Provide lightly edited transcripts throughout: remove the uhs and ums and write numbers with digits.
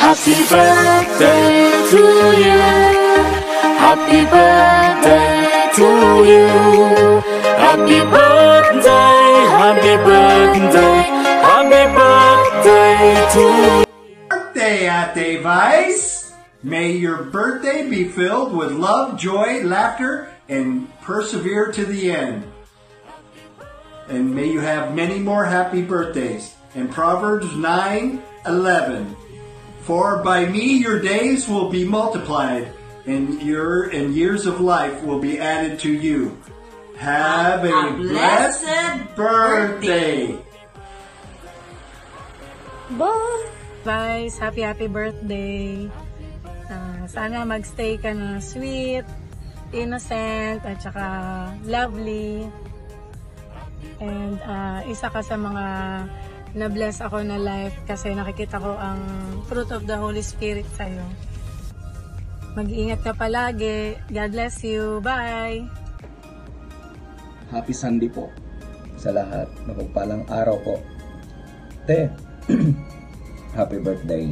Happy birthday to you. Happy birthday to you. Happy birthday, happy birthday, happy birthday to you. Birthday, Ate Vice! May your birthday be filled with love, joy, laughter, and persevere to the end. And may you have many more happy birthdays. In Proverbs 9:11, for by me your days will be multiplied, and years of life will be added to you. Have a blessed birthday! Bye! Vice, happy birthday! Sana magstay ka na sweet, innocent, at saka lovely. And isa ka sa mga na-bless ako na life kasi nakikita ko ang fruit of the Holy Spirit sa'yo. Mag-iingat ka palagi. God bless you. Bye! Happy Sunday po sa lahat. Mapagpalang araw po. Te, happy birthday.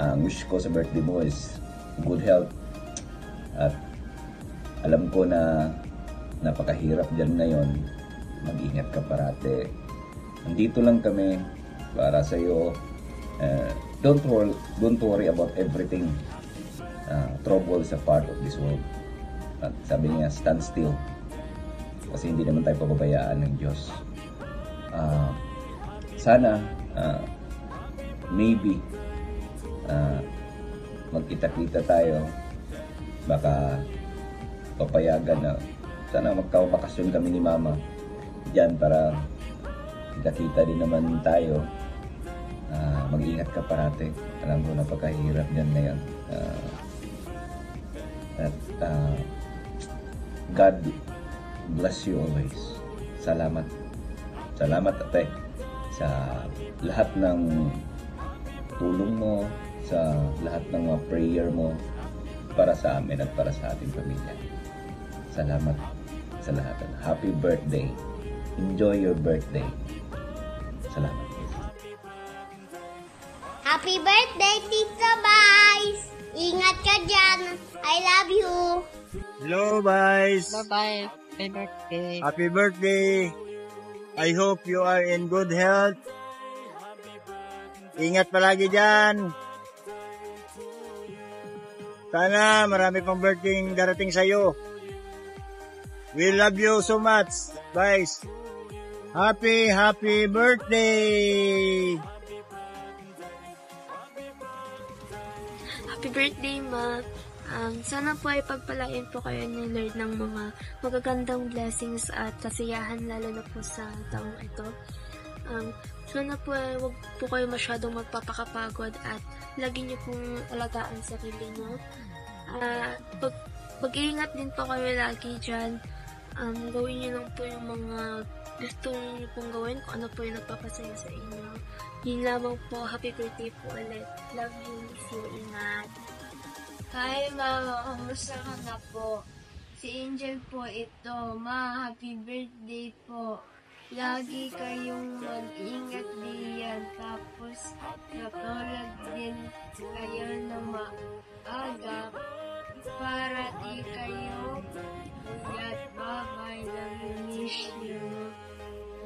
Ang wish ko sa birthday mo is good health. At alam ko na napakahirap dyan ngayon. Mag-ingat ka parate. Nandito lang kami para sa iyo. Don't worry about everything. Trouble is a part of this world. At sabi niya, stand still. Kasi hindi naman tayo pababayaan ng Diyos. Sana, maybe, magkita-kita tayo. Baka papayagan na. Sana magkabakasyon kami ni Mama diyan para kita din naman tayo. Mag-ingat ka parate. Alam ko napakahirap dyan ngayon. God bless you always. Salamat. Salamat ate sa lahat ng tulong mo, sa lahat ng mga prayer mo para sa amin at para sa ating pamilya. Salamat sa lahat. Happy birthday. Enjoy your birthday. Salamat. Happy birthday, Tita Vice! Ingat ka dyan! I love you! Hello, Vice! Bye-bye! Happy birthday! Happy birthday! I hope you are in good health. Ingat palagi dyan! Sana marami pang birthday darating sa'yo. We love you so much, Vice! Happy birthday! Happy birthday, Ma! Sana po ay pagpalain po kayo ni Lord ng mga magagandang blessings at kasiyahan lalo na po sa taong ito. Sana po ay huwag po kayo masyadong magpapakapagod at lagi niyo pong alagaan sa sarili niyo. Pag-iingat din po kayo lagi dyan. Gawin niyo lang po yung mga gusto niyo pong gawin, kung ano po yung nagpapasaya sa inyo. Yun lamang po. Happy birthday po ulit. Love you, miss you, ingat. Hi, Ma. Kamusta ka na po? Si Angel po ito. Ma, happy birthday po. Lagi kayong mag-ingat diyan. Tapos, natulog din kayo na maaga para di kayo uyat. Bye-bye. Nami-miss you.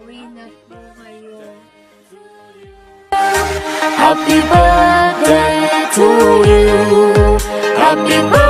Uwi na po kayo. Happy birthday to you. Happy birthday.